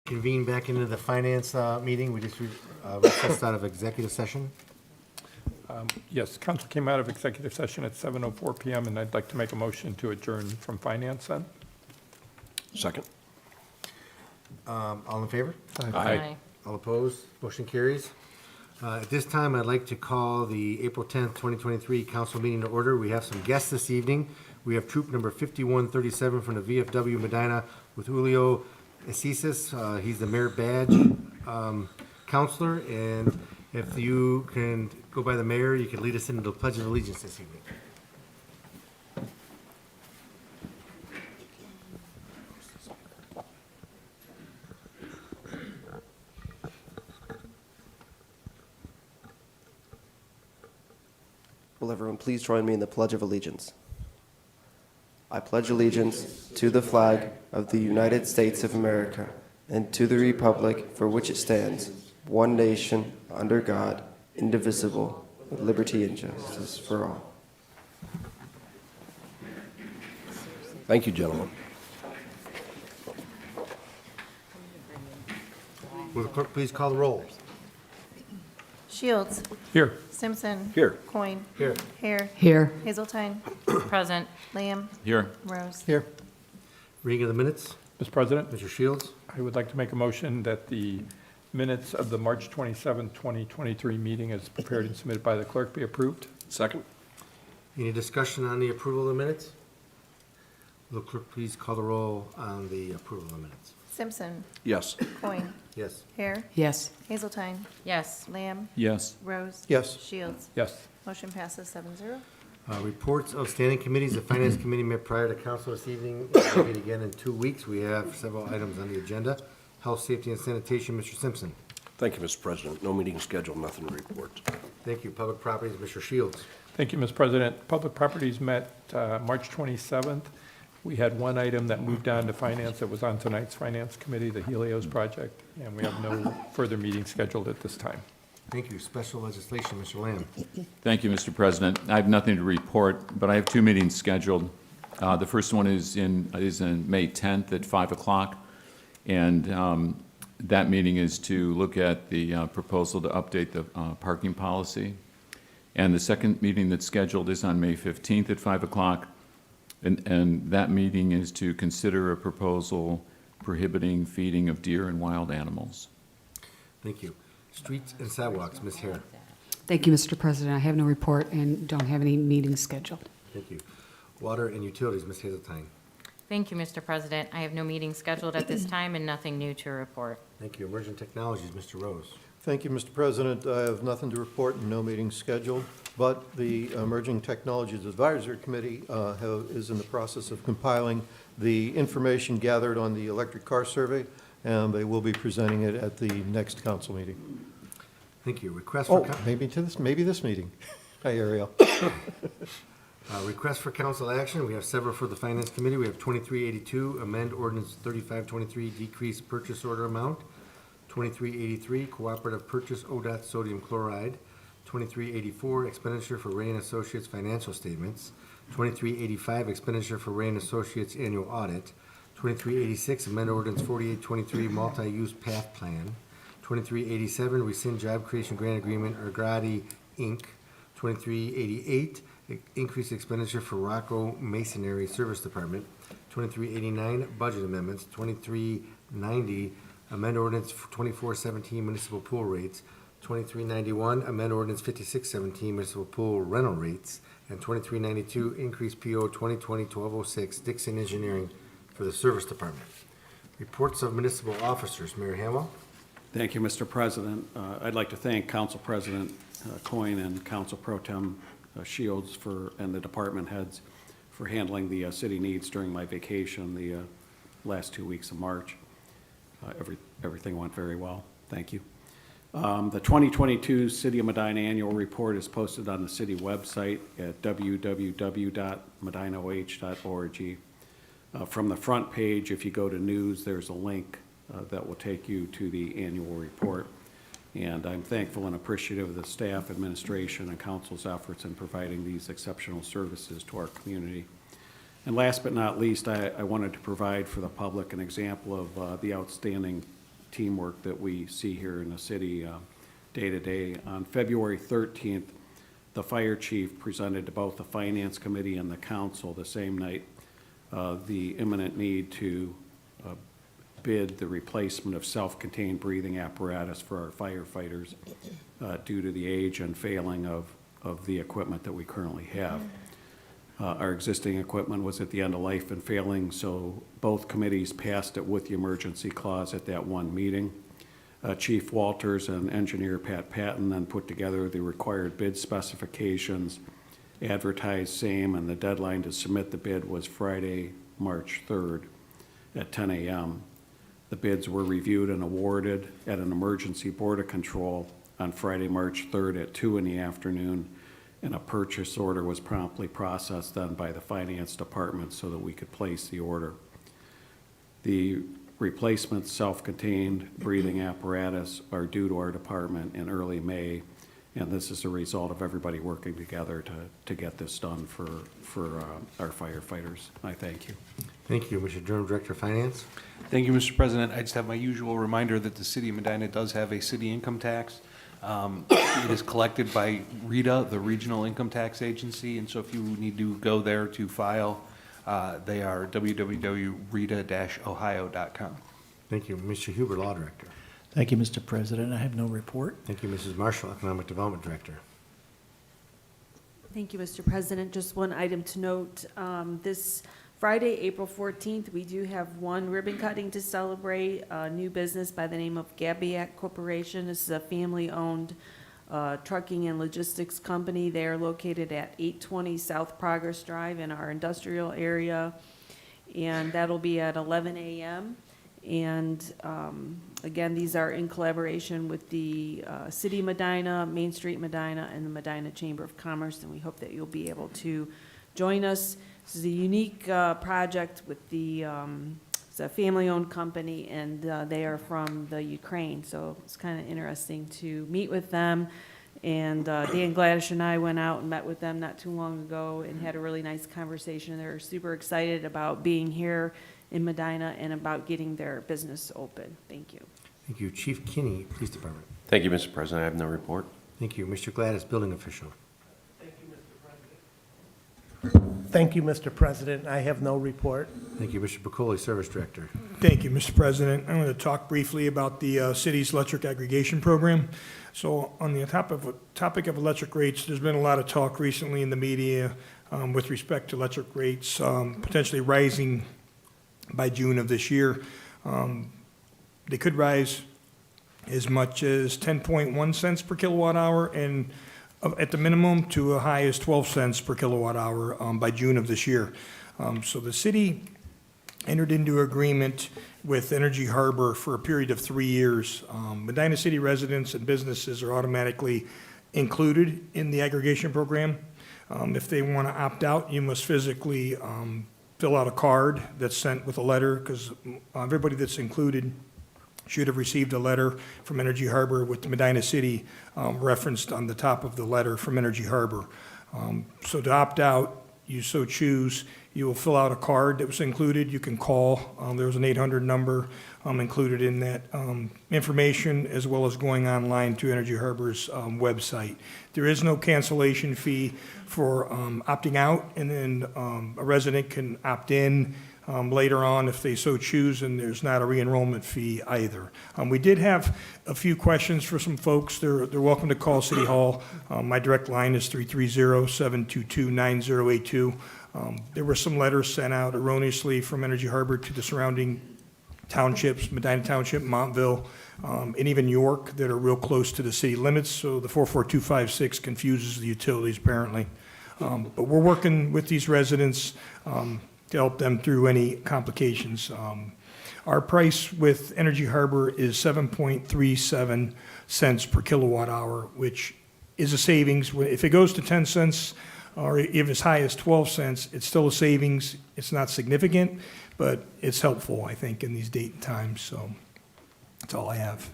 Convene back into the finance meeting. We just recessed out of executive session. Yes, council came out of executive session at 7:04 PM, and I'd like to make a motion to adjourn from finance then. Second. All in favor? Aye. All opposed? Motion carries. At this time, I'd like to call the April 10th, 2023 council meeting to order. We have some guests this evening. We have troop number 5137 from the VFW Medina with Julio Asisis. He's the merit badge counselor, and if you can go by the mayor, you can lead us into the Pledge of Allegiance this evening. Will everyone please join me in the Pledge of Allegiance? I pledge allegiance to the flag of the United States of America and to the republic for which it stands, one nation, under God, indivisible, with liberty and justice for all. Thank you, gentlemen. Will the clerk please call the roll? Shields. Here. Simpson. Here. Coin. Here. Hare. Here. Hazeltine. Present. Lamb. Here. Rose. Here. Reading of the minutes. Mr. President, Mr. Shields. I would like to make a motion that the minutes of the March 27, 2023 meeting as prepared and submitted by the clerk be approved. Second. Any discussion on the approval of the minutes? Will the clerk please call the roll on the approval of the minutes? Simpson. Yes. Coin. Yes. Hare. Yes. Hazeltine. Yes. Lamb. Yes. Rose. Yes. Shields. Yes. Motion passes 7-0. Reports of standing committees. The Finance Committee met prior to council this evening. We'll meet again in 2 weeks. We have several items on the agenda. Health, Safety, and Sanitation, Mr. Simpson. Thank you, Mr. President. No meeting scheduled, nothing to report. Thank you. Public Properties, Mr. Shields. Thank you, Mr. President. Public Properties met March 27th. We had one item that moved on to finance that was on tonight's Finance Committee, the Helios project, and we have no further meeting scheduled at this time. Thank you. Special legislation, Mr. Lamb. Thank you, Mr. President. I have nothing to report, but I have 2 meetings scheduled. The first one is in May 10th at 5 o'clock, and that meeting is to look at the proposal to update the parking policy. And the second meeting that's scheduled is on May 15th at 5 o'clock, and that meeting is to consider a proposal prohibiting feeding of deer and wild animals. Thank you. Streets and Sidewalks, Ms. Hare. Thank you, Mr. President. I have no report and don't have any meetings scheduled. Thank you. Water and Utilities, Ms. Hazeltine. Thank you, Mr. President. I have no meeting scheduled at this time and nothing new to report. Thank you. Emerging Technologies, Mr. Rose. Thank you, Mr. President. I have nothing to report and no meetings scheduled, but the Emerging Technologies Advisory Committee is in the process of compiling the information gathered on the electric car survey, and they will be presenting it at the next council meeting. Thank you. Request for Maybe this meeting. Hi, Ariel. request for council action. We have several for the Finance Committee. We have 2382, amend ordinance 3523, decrease purchase order amount. 2383, cooperative purchase ODOT sodium chloride. 2384, expenditure for Ray and Associates financial statements. 2385, expenditure for Ray and Associates annual audit. 2386, amend ordinance 4823, multi-use path plan. 2387, rescind job creation grant agreement, Ergrati Inc. 2388, increase expenditure for Rocco Masonry Service Department. 2389, budget amendments. 2390, amend ordinance 2417 municipal pool rates. 2391, amend ordinance 5617 municipal pool rental rates. And 2392, increase PO 2020-1206 Dixon Engineering for the Service Department. Reports of municipal officers. Mayor Hamwell. Thank you, Mr. President. I'd like to thank Council President Coyne and Council Pro Tem Shields and the department heads for handling the city needs during my vacation the last 2 weeks of March. Everything went very well. Thank you. The 2022 City of Medina Annual Report is posted on the city website at www.medinaoh.org. From the front page, if you go to news, there's a link that will take you to the annual report. And I'm thankful and appreciative of the staff, administration, and council's efforts in providing these exceptional services to our community. And last but not least, I wanted to provide for the public an example of the outstanding teamwork that we see here in the city day to day. On February 13th, the fire chief presented to both the Finance Committee and the council the same night the imminent need to bid the replacement of self-contained breathing apparatus for our firefighters due to the age and failing of the equipment that we currently have. Our existing equipment was at the end of life and failing, so both committees passed it with the emergency clause at that one meeting. Chief Walters and engineer Pat Patton then put together the required bid specifications, advertised same, and the deadline to submit the bid was Friday, March 3rd at 10 a.m. The bids were reviewed and awarded at an emergency board of control on Friday, March 3rd at 2 in the afternoon, and a purchase order was promptly processed then by the finance department so that we could place the order. The replacement self-contained breathing apparatus are due to our department in early May, and this is a result of everybody working together to get this done for our firefighters. I thank you. Thank you. Mr. Durham, Director of Finance. Thank you, Mr. President. I just have my usual reminder that the city of Medina does have a city income tax. It is collected by RETA, the Regional Income Tax Agency, and so if you need to go there to file, they are www.reta-ohio.com. Thank you. Mr. Huber, Law Director. Thank you, Mr. President. I have no report. Thank you. Mrs. Marshall, Economic Development Director. Thank you, Mr. President. Just one item to note. This Friday, April 14th, we do have one ribbon cutting to celebrate, a new business by the name of Gabiak Corporation. This is a family-owned trucking and logistics company. They are located at 820 South Progress Drive in our industrial area, and that'll be at 11 a.m. And again, these are in collaboration with the City of Medina, Main Street Medina, and the Medina Chamber of Commerce, and we hope that you'll be able to join us. This is a unique project with it's a family-owned company, and they are from the Ukraine, so it's kind of interesting to meet with them. And Dan Gladish and I went out and met with them not too long ago and had a really nice conversation. They're super excited about being here in Medina and about getting their business open. Thank you. Thank you. Chief Kinney, Police Department. Thank you, Mr. President. I have no report. Thank you. Mr. Gladys, Building Official. Thank you, Mr. President. I have no report. Thank you. Mr. Pacoli, Service Director. Thank you, Mr. President. I'm going to talk briefly about the city's electric aggregation program. So on the topic of electric rates, there's been a lot of talk recently in the media with respect to electric rates potentially rising by June of this year. They could rise as much as 10.1 cents per kilowatt hour and at the minimum to a high as 12 cents per kilowatt hour by June of this year. So the city entered into agreement with Energy Harbor for a period of 3 years. Medina City residents and businesses are automatically included in the aggregation program. If they want to opt out, you must physically fill out a card that's sent with a letter, because everybody that's included should have received a letter from Energy Harbor with the Medina City referenced on the top of the letter from Energy Harbor. So to opt out, you so choose, you will fill out a card that was included. You can call. There was an 800 number included in that information, as well as going online to Energy Harbor's website. There is no cancellation fee for opting out, and then a resident can opt in later on if they so choose, and there's not a re-enrollment fee either. We did have a few questions for some folks. They're welcome to call City Hall. My direct line is 330-722-9082. There were some letters sent out erroneously from Energy Harbor to the surrounding townships, Medina Township, Montville, and even York, that are real close to the city limits, so the 44256 confuses the utilities apparently. But we're working with these residents to help them through any complications. Our price with Energy Harbor is 7.37 cents per kilowatt hour, which is a savings. If it goes to 10 cents or if as high as 12 cents, it's still a savings. It's not significant, but it's helpful, I think, in these date and times. So that's all I have.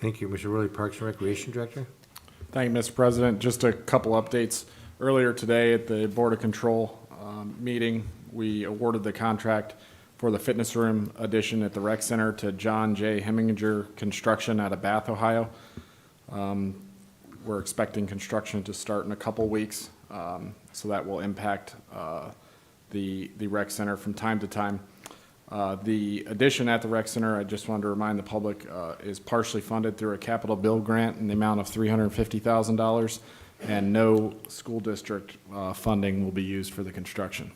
Thank you. Mr. Worley, Parks and Recreation Director. Thank you, Mr. President. Just a couple updates. Earlier today at the Board of Control meeting, we awarded the contract for for the fitness room addition at the rec center to John J. Heminger Construction out of Bath, Ohio. We're expecting construction to start in a couple weeks, so that will impact the rec center from time to time. The addition at the rec center, I just wanted to remind the public, is partially funded through a capital bill grant in the amount of $350,000, and no school district funding will be used for the construction.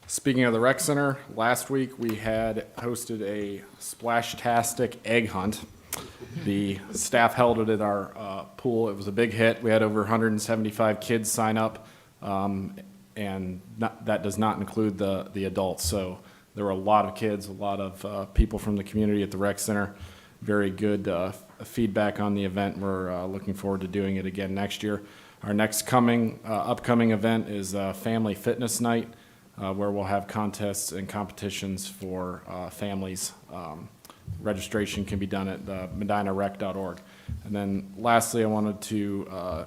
Speaking of the rec center, last week we had hosted a splash-tastic egg hunt. The staff held it at our pool. It was a big hit. We had over 175 kids sign up, and that does not include the adults. So there were a lot of kids, a lot of people from the community at the rec center. Very good feedback on the event. We're looking forward to doing it again next year. Our next upcoming event is Family Fitness Night, where we'll have contests and competitions for families. Registration can be done at medinarec.org. And then lastly, I wanted to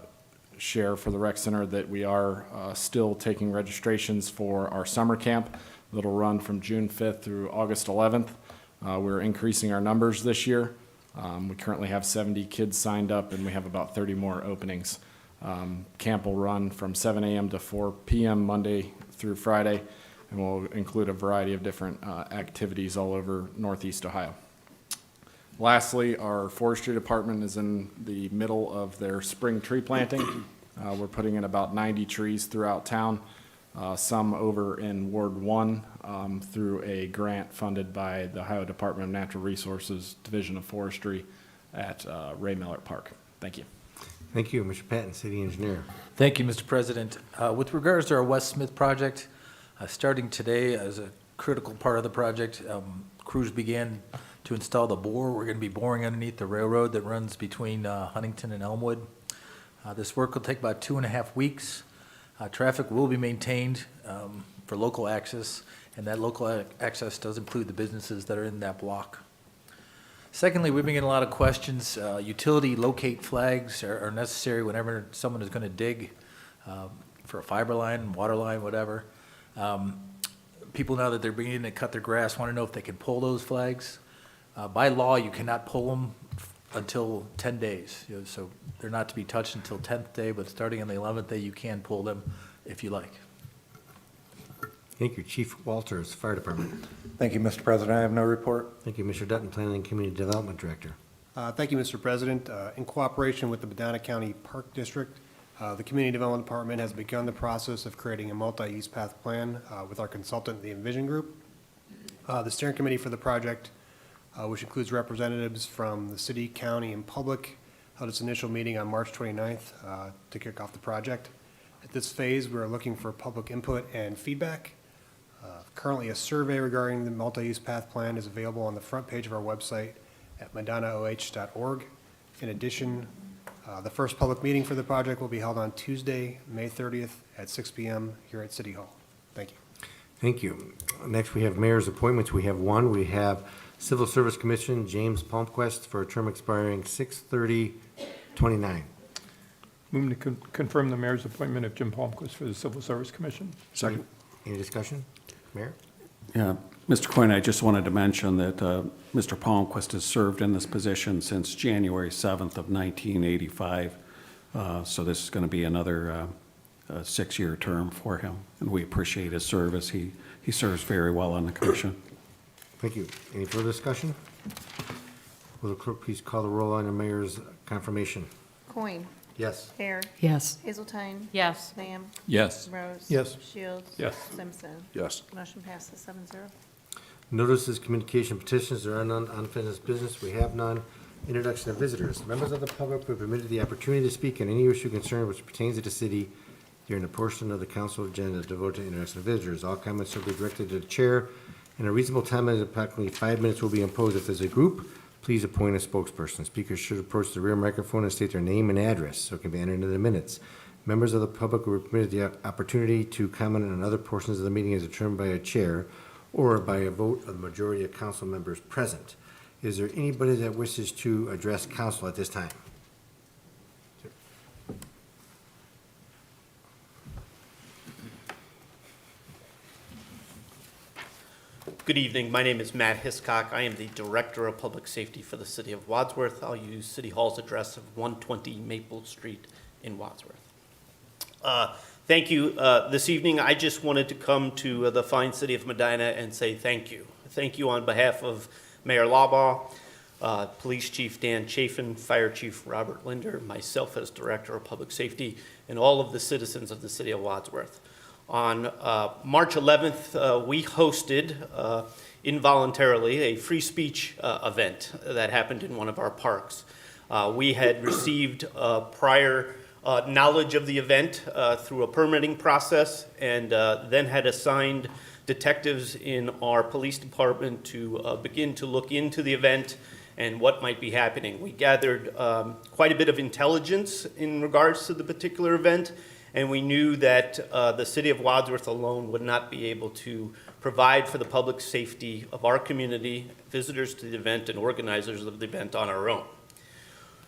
share for the rec center that we are still taking registrations for our summer camp that'll run from June 5th through August 11th. We're increasing our numbers this year. We currently have 70 kids signed up, and we have about 30 more openings. Camp will run from 7 a.m. to 4 p.m. Monday through Friday, and will include a variety of different activities all over Northeast Ohio. Lastly, our forestry department is in the middle of their spring tree planting. We're putting in about 90 trees throughout town, some over in Ward 1 through a grant funded by the Ohio Department of Natural Resources Division of Forestry at Ray Miller Park. Thank you. Thank you, Mr. Patton, City Engineer. Thank you, Mr. President. With regards to our West Smith project, starting today as a critical part of the project, crews began to install the bore. We're going to be boring underneath the railroad that runs between Huntington and Elmwood. This work will take about 2.5 weeks. Traffic will be maintained for local access, and that local access does include the businesses that are in that block. Secondly, we've been getting a lot of questions. Utility locate flags are necessary whenever someone is going to dig for a fiber line, water line, whatever. People, now that they're beginning to cut their grass, want to know if they can pull those flags. By law, you cannot pull them until 10 days. So they're not to be touched until 10th day, but starting on the 11th day, you can pull them if you like. Thank you, Chief Walters, Fire Department. Thank you, Mr. President. I have no report. Thank you, Mr. Dutton, Planning and Community Development Director. Thank you, Mr. President. In cooperation with the Medina County Park District, the Community Development Department has begun the process of creating a multi-use path plan with our consultant, the Envision Group. The steering committee for the project, which includes representatives from the city, county, and public, held its initial meeting on March 29th to kick off the project. At this phase, we are looking for public input and feedback. Currently, a survey regarding the multi-use path plan is available on the front page of our website at medinaoh.org. In addition, the first public meeting for the project will be held on Tuesday, May 30th at 6 p.m. here at City Hall. Thank you. Thank you. Next, we have mayor's appointments. We have one. We have Civil Service Commission, James Palmquist, for a term expiring 6/30/29. Moving to confirm the mayor's appointment of Jim Palmquist for the Civil Service Commission. Second. Any discussion? Mayor? Yeah, Mr. Coyne, I just wanted to mention that Mr. Palmquist has served in this position since January 7th of 1985. So this is going to be another 6-year term for him, and we appreciate his service. He serves very well on the commission. Thank you. Any further discussion? Will the clerk please call the roll on the mayor's confirmation? Coin. Yes. Hare. Yes. Hazeltine. Yes. Lamb. Yes. Rose. Yes. Shields. Yes. Simpson. Yes. Motion passes 7-0. Notices, communication, petitions, there are none. Unfinished business, we have none. Introduction of visitors. Members of the public who are permitted the opportunity to speak on any issue concern which pertains to the city during a portion of the council agenda devoted to introduction of visitors. All comments shall be directed to the chair, and a reasonable time limit of approximately 5 minutes will be imposed. If there's a group, please appoint a spokesperson. Speakers should approach the rear microphone and state their name and address so it can be entered into the minutes. Members of the public who are permitted the opportunity to comment on other portions of the meeting as determined by a chair or by a vote of the majority of council members present. Is there anybody that wishes to address council at this time? Good evening. My name is Matt Hiscock. I am the Director of Public Safety for the City of Wadsworth. I'll use City Hall's address of 120 Maple Street in Wadsworth. Thank you. This evening, I just wanted to come to the fine city of Medina and say thank you. Thank you on behalf of Mayor Labaugh, Police Chief Dan Chafin, Fire Chief Robert Linder, myself as Director of Public Safety, and all of the citizens of the city of Wadsworth. On March 11th, we hosted involuntarily a free speech event that happened in one of our parks. We had received prior knowledge of the event through a permitting process, and then had assigned detectives in our police department to begin to look into the event and what might be happening. We gathered quite a bit of intelligence in regards to the particular event, and we knew that the city of Wadsworth alone would not be able to provide for the public safety of our community, visitors to the event, and organizers of the event on our own.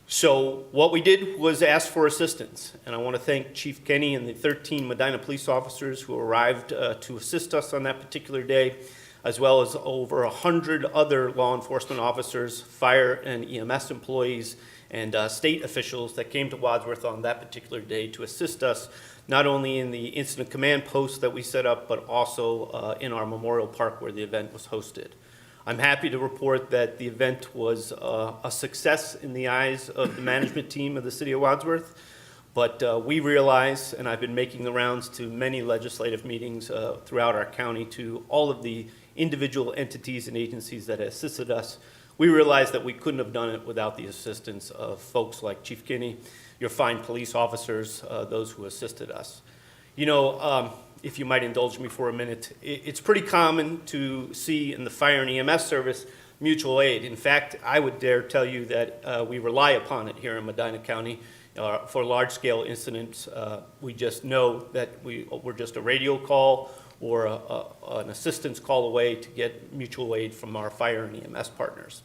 So what we did was ask for assistance, and I want to thank Chief Kenny and the 13 Medina police officers who arrived to assist us on that particular day, as well as over 100 other law enforcement officers, fire and EMS employees, and state officials that came to Wadsworth on that particular day to assist us, not only in the incident command post that we set up, but also in our Memorial Park where the event was hosted. I'm happy to report that the event was a success in the eyes of the management team of the city of Wadsworth, but we realize, and I've been making the rounds to many legislative meetings throughout our county, to all of the individual entities and agencies that assisted us, we realized that we couldn't have done it without the assistance of folks like Chief Kinney, your fine police officers, those who assisted us. You know, if you might indulge me for a minute, it's pretty common to see in the fire and EMS service mutual aid. In fact, I would dare tell you that we rely upon it here in Medina County for large-scale incidents. We just know that we're just a radio call or an assistance call away to get mutual aid from our fire and EMS partners.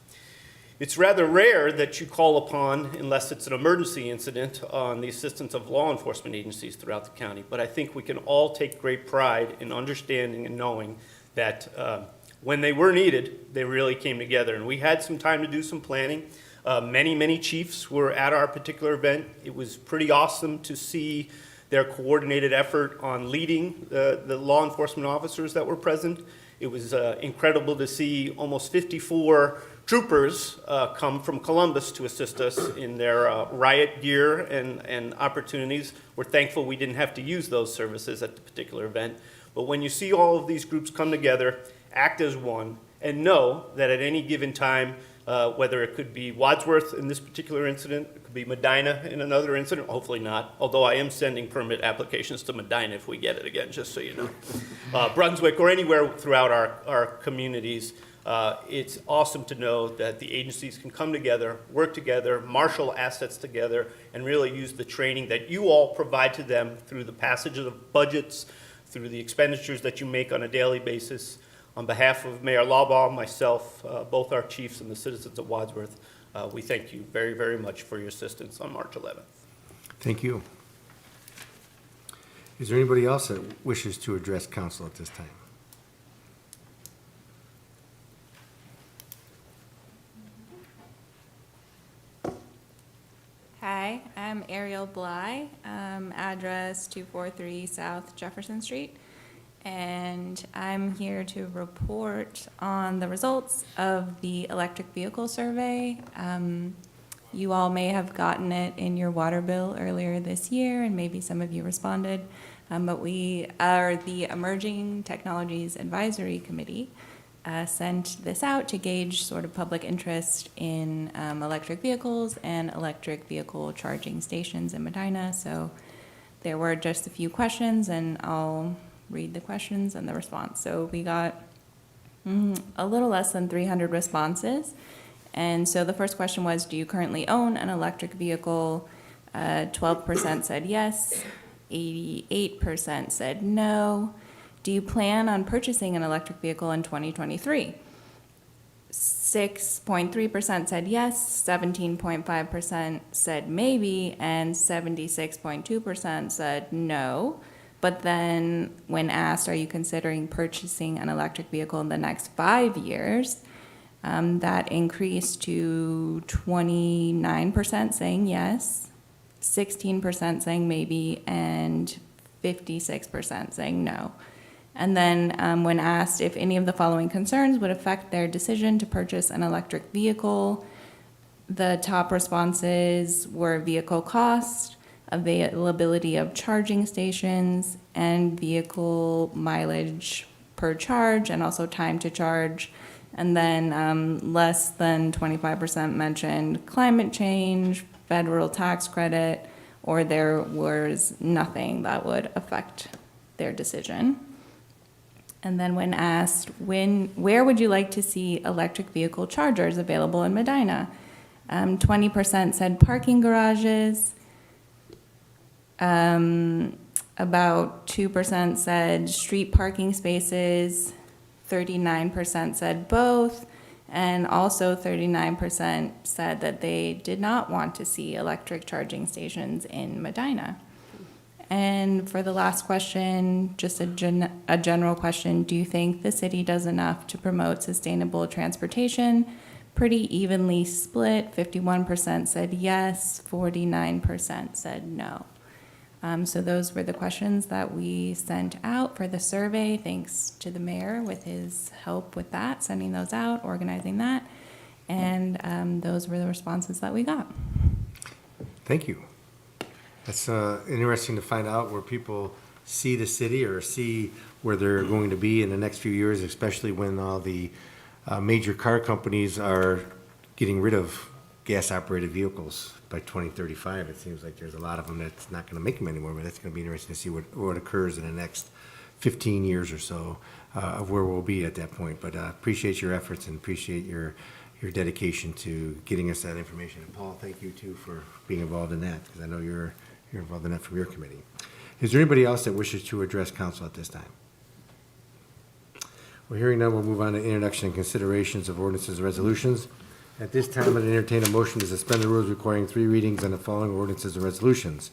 It's rather rare that you call upon, unless it's an emergency incident, on the assistance of law enforcement agencies throughout the county. But I think we can all take great pride in understanding and knowing that when they were needed, they really came together. And we had some time to do some planning. Many chiefs were at our particular event. It was pretty awesome to see their coordinated effort on leading the law enforcement officers that were present. It was incredible to see almost 54 troopers come from Columbus to assist us in their riot gear and opportunities. We're thankful we didn't have to use those services at the particular event. But when you see all of these groups come together, act as one, and know that at any given time, whether it could be Wadsworth in this particular incident, it could be Medina in another incident, hopefully not, although I am sending permit applications to Medina if we get it again, just so you know. Brunswick or anywhere throughout our communities, it's awesome to know that the agencies can come together, work together, marshal assets together, and really use the training that you all provide to them through the passage of budgets, through the expenditures that you make on a daily basis. On behalf of Mayor Labaugh, myself, both our chiefs and the citizens of Wadsworth, we thank you very, very much for your assistance on March 11th. Thank you. Is there anybody else that wishes to address council at this time? Hi, I'm Ariel Bly, address 243 South Jefferson Street, and I'm here to report on the results of the electric vehicle survey. You all may have gotten it in your water bill earlier this year, and maybe some of you responded, but we are the Emerging Technologies Advisory Committee. Sent this out to gauge sort of public interest in electric vehicles and electric vehicle charging stations in Medina. So there were just a few questions, and I'll read the questions and the response. So we got a little less than 300 responses. And so the first question was, do you currently own an electric vehicle? 12% said yes, 88% said no. Do you plan on purchasing an electric vehicle in 2023? 6.3% said yes, 17.5% said maybe, and 76.2% said no. But then when asked, are you considering purchasing an electric vehicle in the next 5 years? That increased to 29% saying yes, 16% saying maybe, and 56% saying no. And then when asked if any of the following concerns would affect their decision to purchase an electric vehicle, the top responses were vehicle cost, availability of charging stations, and vehicle mileage per charge, and also time to charge. And then less than 25% mentioned climate change, federal tax credit, or there was nothing that would affect their decision. And then when asked, where would you like to see electric vehicle chargers available in Medina? 20% said parking garages. About 2% said street parking spaces. 39% said both. And also 39% said that they did not want to see electric charging stations in Medina. And for the last question, just a general question, do you think the city does enough to promote sustainable transportation? Pretty evenly split, 51% said yes, 49% said no. So those were the questions that we sent out for the survey. Thanks to the mayor with his help with that, sending those out, organizing that. And those were the responses that we got. Thank you. That's interesting to find out where people see the city or see where they're going to be in the next few years, especially when all the major car companies are getting rid of gas-operated vehicles by 2035. It seems like there's a lot of them that's not going to make them anymore, but that's going to be interesting to see what occurs in the next 15 years or so of where we'll be at that point. But appreciate your efforts and appreciate your dedication to getting us that information. And Paul, thank you too for being involved in that, because I know you're involved in that from your committee. Is there anybody else that wishes to address council at this time? Well, hearing none, we'll move on to introduction and considerations of ordinances and resolutions. At this time, I'd entertain a motion to suspend the rules requiring 3 readings on the following ordinances and resolutions.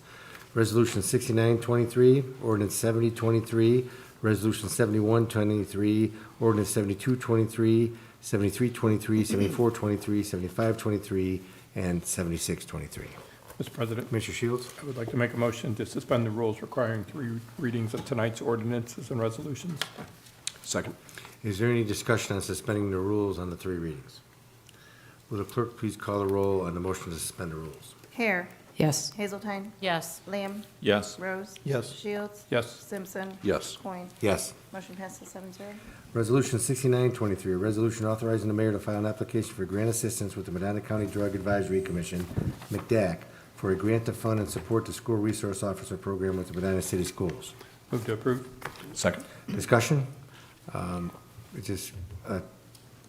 Resolution 6923, ordinance 7023, resolution 7123, ordinance 7223, 7323, 7423, 7523, and 7623. Mr. President, Mr. Shields? I would like to make a motion to suspend the rules requiring 3 readings of tonight's ordinances and resolutions. Second. Is there any discussion on suspending the rules on the 3 readings? Will the clerk please call the roll on the motion to suspend the rules? Hare. Yes. Hazeltine. Yes. Lamb. Yes. Rose. Yes. Shields. Yes. Simpson. Yes. Coin. Yes. Motion passes 7-0. Resolution 6923, a resolution authorizing the mayor to file an application for grant assistance with the Medina County Drug Advisory Commission, McDAC, for a grant to fund and support the school resource officer program with the Medina City Schools. Move to approve. Second. Discussion? Is this,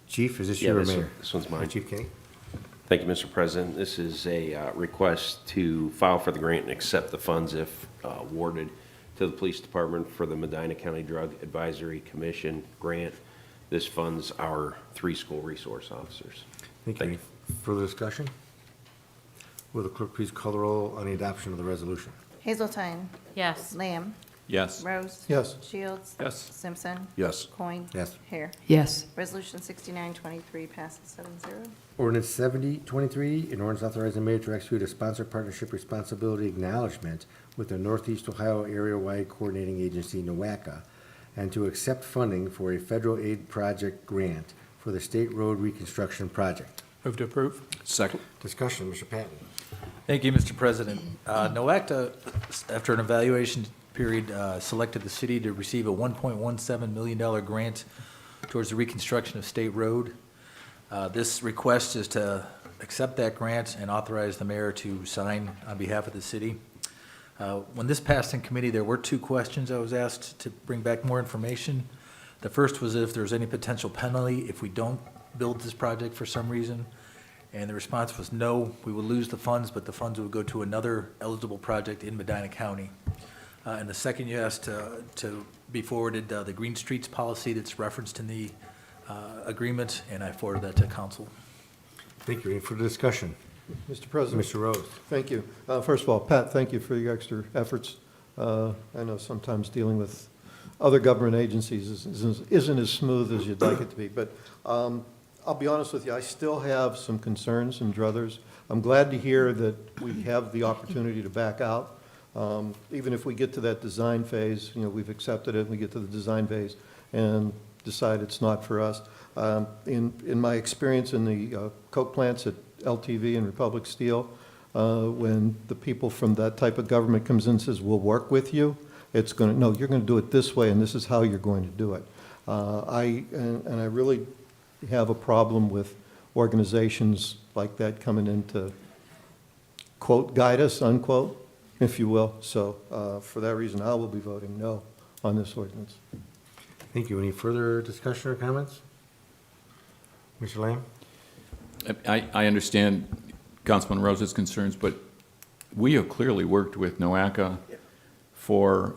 Chief, is this you or Mayor? This one's mine. Chief Kenny? Thank you, Mr. President. This is a request to file for the grant and accept the funds if awarded to the police department for the Medina County Drug Advisory Commission grant. This funds our 3 school resource officers. Thank you. Any further discussion? Will the clerk please call the roll on the adoption of the resolution? Hazeltine. Yes. Lamb. Yes. Rose. Yes. Shields. Yes. Simpson. Yes. Coin. Yes. Hare. Yes. Resolution 6923 passes 7-0. Ordinance 7023, an ordinance authorizing the mayor to execute a sponsor partnership responsibility acknowledgement with the Northeast Ohio Area-Wide Coordinating Agency, NOACA, and to accept funding for a federal aid project grant for the State Road Reconstruction Project. Move to approve. Second. Discussion, Mr. Patton. Thank you, Mr. President. NOACTA, after an evaluation period, selected the city to receive a $1.17 million grant towards the reconstruction of State Road. This request is to accept that grant and authorize the mayor to sign on behalf of the city. When this passed in committee, there were 2 questions I was asked to bring back more information. The first was if there's any potential penalty if we don't build this project for some reason. And the response was no, we would lose the funds, but the funds would go to another eligible project in Medina County. And the second, you asked to be forwarded the Green Streets policy that's referenced in the agreement, and I forwarded that to council. Thank you. Any further discussion? Mr. President. Mr. Rose. Thank you. First of all, Pat, thank you for your extra efforts I know sometimes dealing with other government agencies isn't as smooth as you'd like it to be, but I'll be honest with you, I still have some concerns and druthers. I'm glad to hear that we have the opportunity to back out. Even if we get to that design phase, we've accepted it, we get to the design phase and decide it's not for us. In my experience in the coke plants at LTV and Republic Steel, when the people from that type of government comes in and says, we'll work with you, it's going to, no, you're going to do it this way, and this is how you're going to do it. I really have a problem with organizations like that coming in to, quote, guide us, unquote, if you will. So for that reason, I will be voting no on this ordinance. Thank you. Any further discussion or comments? Mr. Lamb? I understand Councilman Rose's concerns, but we have clearly worked with NOACA for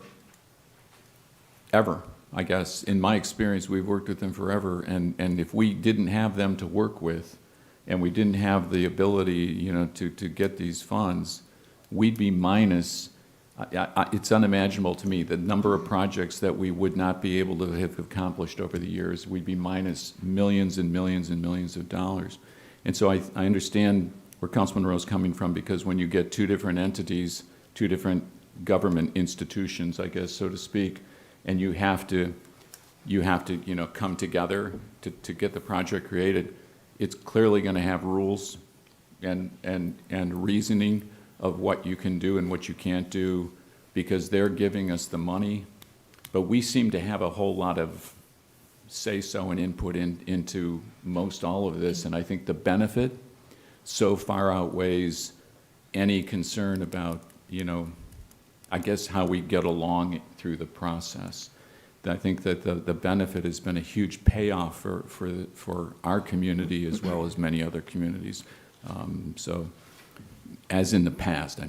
ever. I guess, in my experience, we've worked with them forever, and if we didn't have them to work with, and we didn't have the ability, to get these funds, we'd be minus. It's unimaginable to me the number of projects that we would not be able to have accomplished over the years. We'd be minus millions and millions and millions of dollars. And so I understand where Councilman Rose is coming from, because when you get two different entities, two different government institutions, I guess, so to speak, and you have to come together to get the project created, it's clearly going to have rules and reasoning of what you can do and what you can't do, because they're giving us the money, but we seem to have a whole lot of say-so and input into most all of this, and I think the benefit so far outweighs any concern about, I guess, how we get along through the process. I think that the benefit has been a huge payoff for our community as well as many other communities. So, as in the past,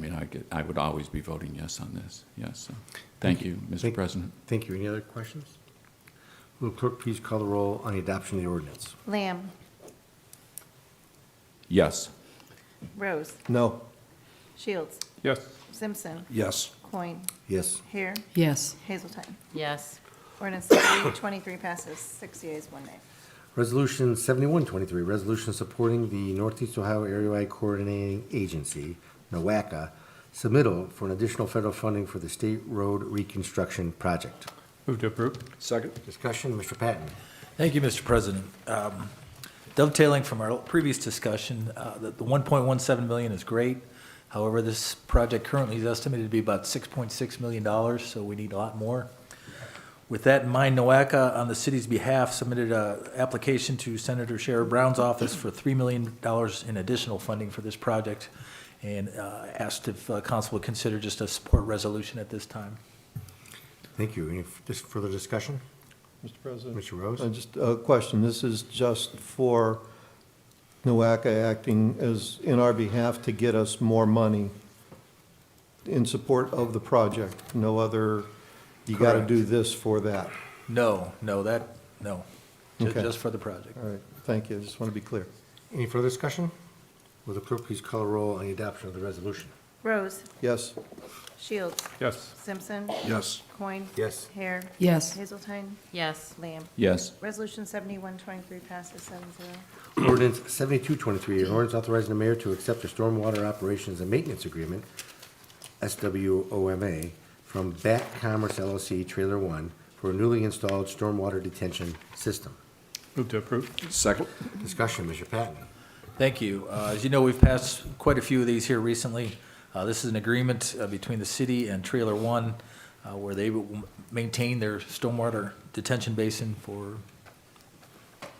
I would always be voting yes on this. Yes. So, thank you, Mr. President. Thank you. Any other questions? Will the clerk please call the roll on the adoption of the ordinance? Lamb. Yes. Rose. No. Shields. Yes. Simpson. Yes. Coin. Yes. Hare. Yes. Hazelton. Yes. Ordinance 3823 passes 6 yeas, 1 nay. Resolution 7123, resolution supporting the Northeast Ohio Area-wide Coordinating Agency, NOACA, submittal for an additional federal funding for the State Road Reconstruction Project. Move to approve. Second. Discussion, Mr. Patton. Thank you, Mr. President. Dovetailing from our previous discussion, the $1.17 million is great. However, this project currently is estimated to be about $6.6 million, so we need a lot more. With that in mind, NOACA, on the city's behalf, submitted an application to Senator Sherrod Brown's office for $3 million in additional funding for this project, and asked if council would consider just a support resolution at this time. Thank you. Any further discussion? Mr. President? Mr. Rose? Just a question. This is just for NOACA acting as in our behalf to get us more money in support of the project. No other, you got to do this for that. No. Okay. Just for the project. All right, thank you. I just want to be clear. Any further discussion? Will the clerk please call a roll on the adoption of the resolution? Rose. Yes. Shields. Yes. Simpson. Yes. Coin. Yes. Hare. Yes. Hazelton. Yes. Lamb. Yes. Resolution 7123 passes 7-0. Ordinance 7223, an ordinance authorizing the mayor to accept a stormwater operations and maintenance agreement, SWOMA, from Bat Commerce LLC Trailer 1 for a newly installed stormwater detention system. Move to approve. Second. Discussion, Mr. Patton. Thank you. As you know, we've passed quite a few of these here recently. This is an agreement between the city and Trailer One, where they will maintain their stormwater detention basin for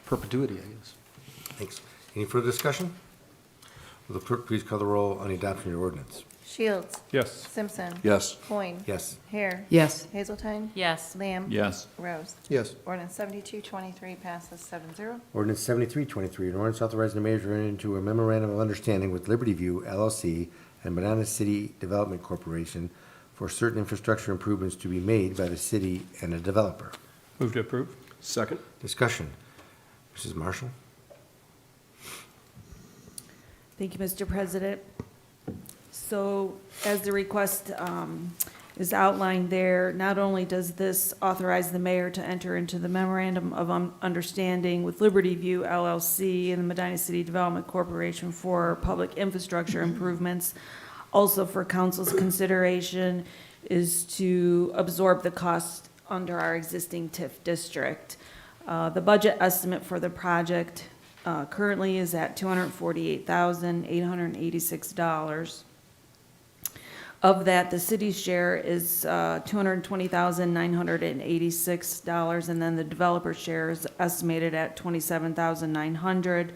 perpetuity, I guess. Thanks. Any further discussion? Will the clerk please call the roll on the adoption of the ordinance? Shields. Yes. Simpson. Yes. Coin. Yes. Hare. Yes. Hazelton. Yes. Lamb. Yes. Rose. Yes. Ordinance 7223 passes 7-0. Ordinance 7323, an ordinance authorizing the mayor to enter into a memorandum of understanding with Liberty View LLC and Medina City Development Corporation for certain infrastructure improvements to be made by the city and a developer. Move to approve. Second. Discussion. Mrs. Marshall? Thank you, Mr. President. So as the request is outlined there. Not only does this authorize the mayor to enter into the Memorandum of Understanding with Liberty View LLC and the Medina City Development Corporation for public infrastructure improvements, also for council's consideration is to absorb the cost under our existing TIF district. The budget estimate for the project currently is at $248,886. Of that, the city's share is $220,986, and then the developer share is estimated at $27,900.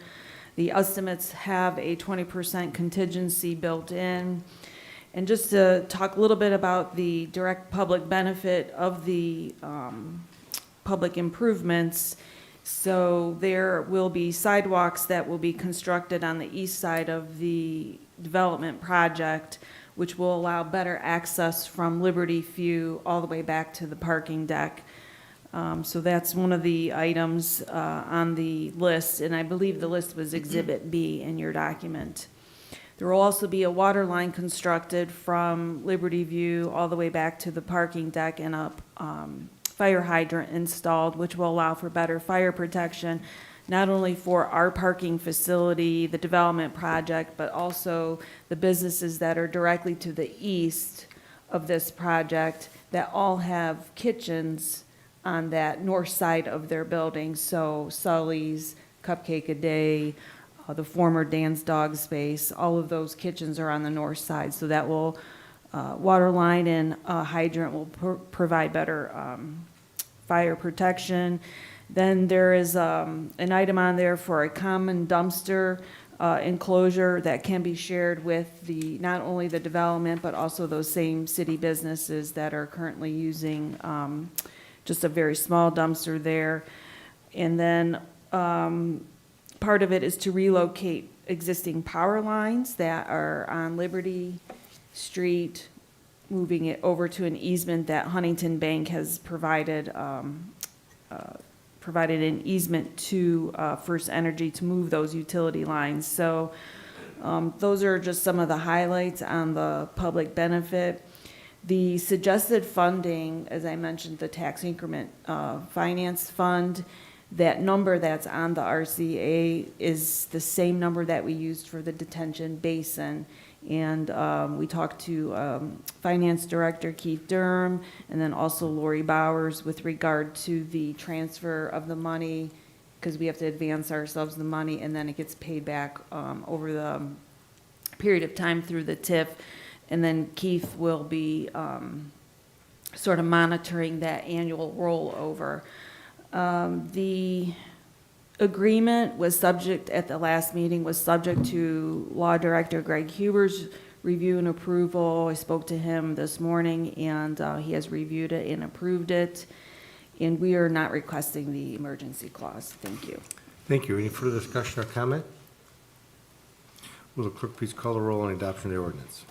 The estimates have a 20% contingency built in. And just to talk a little bit about the direct public benefit of the public improvements, so there will be sidewalks that will be constructed on the east side of the development project, which will allow better access from Liberty View all the way back to the parking deck. So that's one of the items on the list, and I believe the list was Exhibit B in your document. There will also be a water line constructed from Liberty View all the way back to the parking deck and a fire hydrant installed, which will allow for better fire protection, not only for our parking facility, the development project, but also the businesses that are directly to the east of this project that all have kitchens on that north side of their building. So Sully's, Cupcake a Day, the former Dan's Dog Space, all of those kitchens are on the north side. So that will, water line and hydrant will provide better fire protection. Then there is an item on there for a common dumpster enclosure that can be shared with the, not only the development, but also those same city businesses that are currently using just a very small dumpster there. And then part of it is to relocate existing power lines that are on Liberty Street, moving it over to an easement that Huntington Bank has provided an easement to First Energy to move those utility lines. So those are just some of the highlights on the public benefit. The suggested funding, as I mentioned, the tax increment finance fund, that number that's on the RCA is the same number that we used for the detention basin. And we talked to Finance Director Keith Durham and then also Lori Bowers with regard to the transfer of the money, because we have to advance ourselves the money and then it gets paid back over the period of time through the TIF. And then Keith will be sort of monitoring that annual rollover. The agreement was subject, at the last meeting, was subject to Law Director Greg Huber's review and approval. I spoke to him this morning, and he has reviewed it and approved it. And we are not requesting the emergency clause. Thank you. Thank you. Any further discussion or comment? Will the clerk please call the roll on adoption of the ordinance?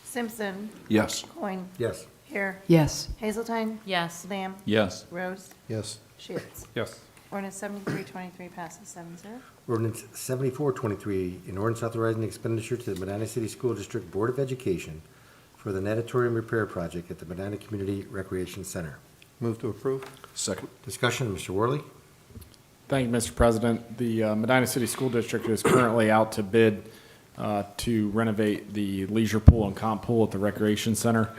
Simpson. Yes. Coin. Yes. Hare. Yes. Hazeltine. Yes. Lamb. Yes. Rose. Yes. Shields. Yes. Ordinance 7323 passes 7-0. Ordinance 7423, an ordinance authorizing expenditure to the Medina City School District Board of Education for the natatorium repair project at the Medina Community Recreation Center. Move to approve. Second. Discussion, Mr. Worley? Thank you, Mr. President. The Medina City School District is currently out to bid to renovate the leisure pool and comp pool at the Recreation Center.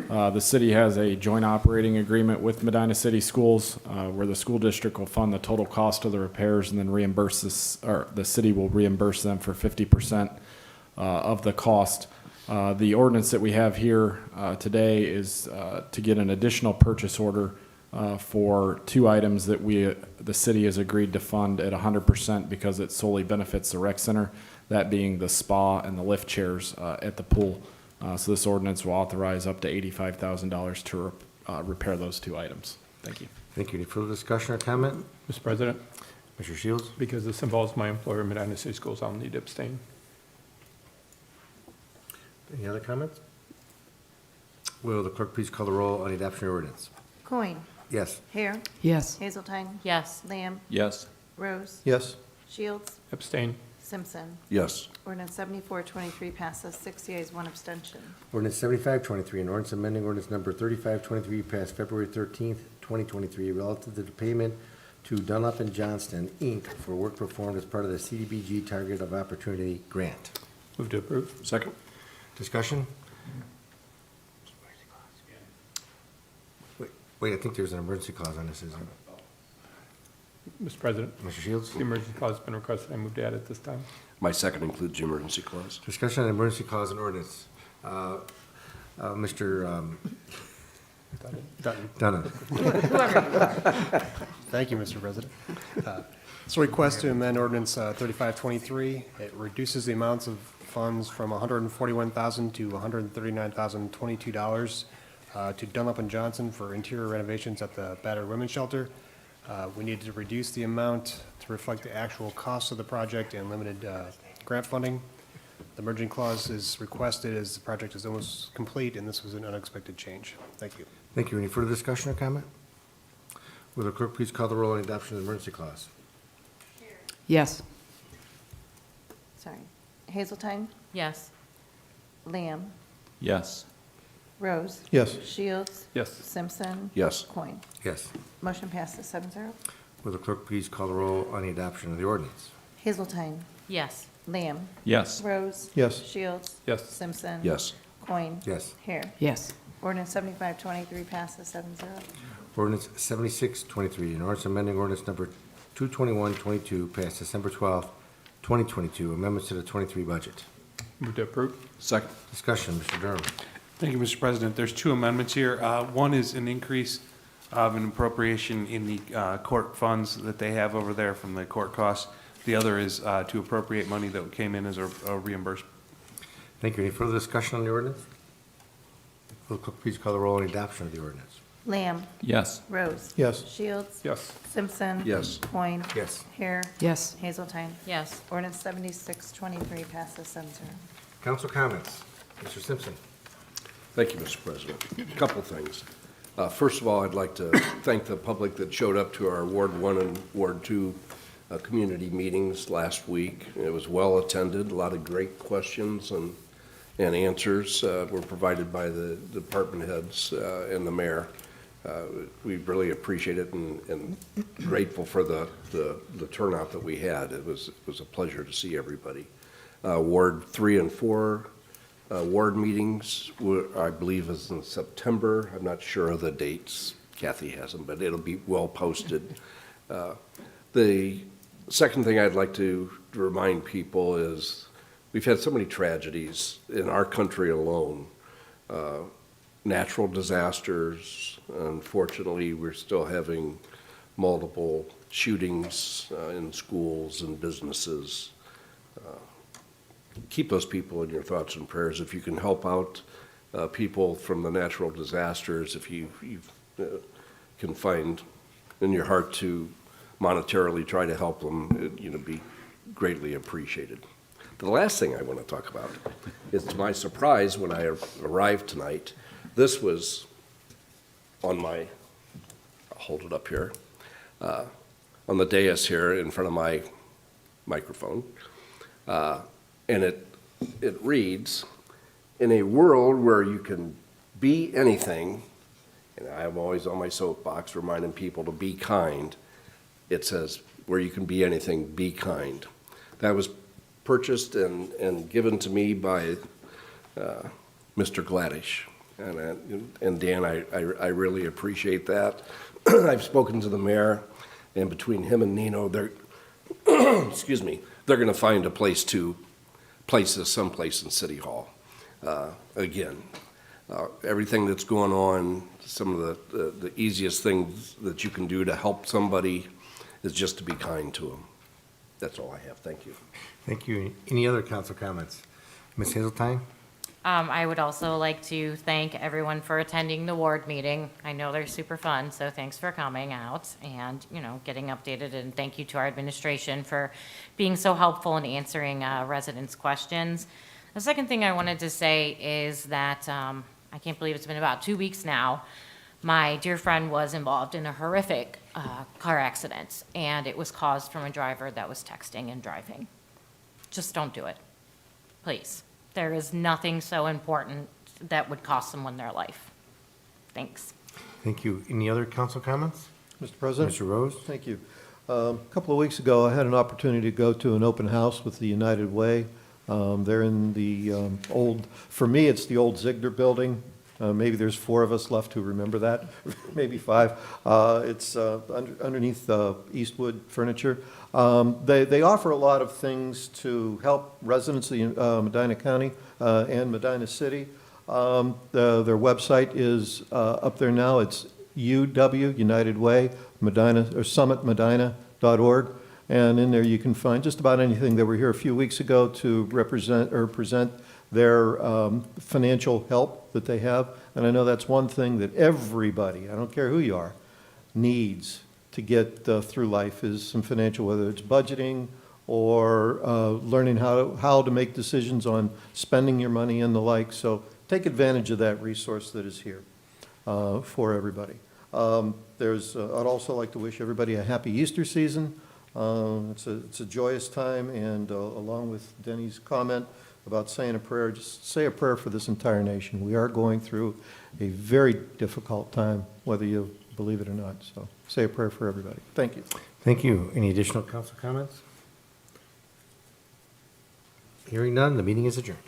The city has a joint operating agreement with Medina City Schools where the school district will fund the total cost of the repairs and then reimburse this, or the city will reimburse them for 50% of the cost. The ordinance that we have here today is to get an additional purchase order for two items that the city has agreed to fund at 100% because it solely benefits the rec center, that being the spa and the lift chairs at the pool. So this ordinance will authorize up to $85,000 to repair those two items. Thank you. Thank you. Any further discussion or comment? Mr. President, Mr. Shields? because this involves my employer, Medina City Schools, I'll need to abstain. Any other comments? Will the clerk please call the roll on the adoption of the ordinance? Coin. Yes. Hare. Yes. Hazeltine. Yes. Lamb. Yes. Rose. Yes. Shields. Abstain. Simpson. Yes. Ordinance 7423 passes 6 yeas, 1 abstention. Ordinance 7523, an ordinance amending ordinance number 3523 passed February 13th, 2023, relative to the payment to Dunlop and Johnston, Inc. for work performed as part of the CDBG Target of Opportunity Grant. Move to approve. Second. Discussion? Wait, I think there's an emergency clause on this, isn't it? Mr. President, Mr. Shields? the emergency clause has been requested. I move to add it this time. My second includes the emergency clause. Discussion on emergency clause and ordinance. Mr. Dunn. Thank you, Mr. President. It's a request to amend ordinance 3523. It reduces the amounts of funds from $141,000 to $139,022 to Dunlop and Johnson for interior renovations at the battered women's shelter. We need to reduce the amount to reflect the actual cost of the project and limited grant funding. The merging clause is requested as the project is almost complete, and this was an unexpected change. Thank you. Thank you. Any further discussion or comment? Will the clerk please call the roll on adoption of the emergency clause? Yes. Sorry. Hazeltine? Yes. Lamb? Yes. Rose? Yes. Shields? Yes. Simpson? Yes. Coin. Yes. Motion passes 7-0. Will the clerk please call the roll on the adoption of the ordinance? Hazeltine? Yes. Lamb? Yes. Rose? Yes. Shields? Yes. Simpson? Yes. Coin. Yes. Hare. Yes. Ordinance 7523 passes 7-0. Ordinance 7623, an ordinance amending ordinance number 22122 passed December 12th, 2022, amendments to the 23 budget. Move to approve. Second. Discussion, Mr. Durham. Thank you, Mr. President. There's two amendments here. One is an increase of an appropriation in the court funds that they have over there from the court costs. The other is to appropriate money that came in as a reimbursement. Thank you. Any further discussion on the ordinance? Will the clerk please call the roll on the adoption of the ordinance? Lamb? Yes. Rose? Yes. Shields? Yes. Simpson? Yes. Coin. Yes. Hare. Yes. Hazeltine. Yes. Ordinance 7623 passes 7-0. Council comments. Mr. Simpson. Thank you, Mr. President. A couple things. First of all, I'd like to thank the public that showed up to our Ward 1 and Ward 2 community meetings last week. It was well attended. A lot of great questions and answers were provided by the department heads and the mayor. We really appreciate it and grateful for the turnout that we had. It was a pleasure to see everybody. Ward 3 and 4 ward meetings, I believe, is in September. I'm not sure of the dates. Kathy has them, but it'll be well posted. The second thing I'd like to remind people is we've had so many tragedies in our country alone. Natural disasters. Unfortunately, we're still having multiple shootings in schools and businesses. Keep those people in your thoughts and prayers. If you can help out people from the natural disasters, if you can find in your heart to monetarily try to help them, be greatly appreciated. The last thing I want to talk about is, to my surprise, when I arrived tonight, this was on my, I'll hold it up here, on the dais here in front of my microphone. And it reads, in a world where you can be anything, and I'm always on my soapbox reminding people to be kind, it says, where you can be anything, be kind. That was purchased and given to me by Mr. Gladish. And Dan, I really appreciate that. I've spoken to the mayor, and between him and Nino, they're, excuse me, they're going to find a place to place this someplace in City Hall. Again, everything that's going on, some of the easiest things that you can do to help somebody is just to be kind to them. That's all I have. Thank you. Thank you. Any other council comments? Ms. Hazeltine? I would also like to thank everyone for attending the ward meeting. I know they're super fun, so thanks for coming out and, getting updated. And thank you to our administration for being so helpful in answering residents' questions. The second thing I wanted to say is that I can't believe it's been about 2 weeks now. My dear friend was involved in a horrific car accident, and it was caused from a driver that was texting and driving. just don't do it. Please. There is nothing so important that would cost someone their life. Thanks. Thank you. Any other council comments? Mr. President? Mr. Rose? Thank you. A couple of weeks ago, I had an opportunity to go to an open house with the United Way. They're in the old, for me, it's the old Ziegler Building. Maybe there's 4 of us left who remember that, maybe 5. It's underneath Eastwood Furniture. They offer a lot of things to help residents of Medina County and Medina City. Their website is up there now. It's UW, United Way, Medina, or summitmedina.org. And in there you can find just about anything. They were here a few weeks ago to represent or present their financial help that they have. And I know that's one thing that everybody, I don't care who you are, needs to get through life is some financial, whether it's budgeting or learning how to make decisions on spending your money and the like. So take advantage of that resource that is here for everybody. I'd also like to wish everybody a happy Easter season. It's a joyous time, and along with Denny's comment about saying a prayer, just say a prayer for this entire nation. We are going through a very difficult time, whether you believe it or not. So say a prayer for everybody. Thank you. Thank you. Any additional council comments? Hearing none, the meeting is adjourned.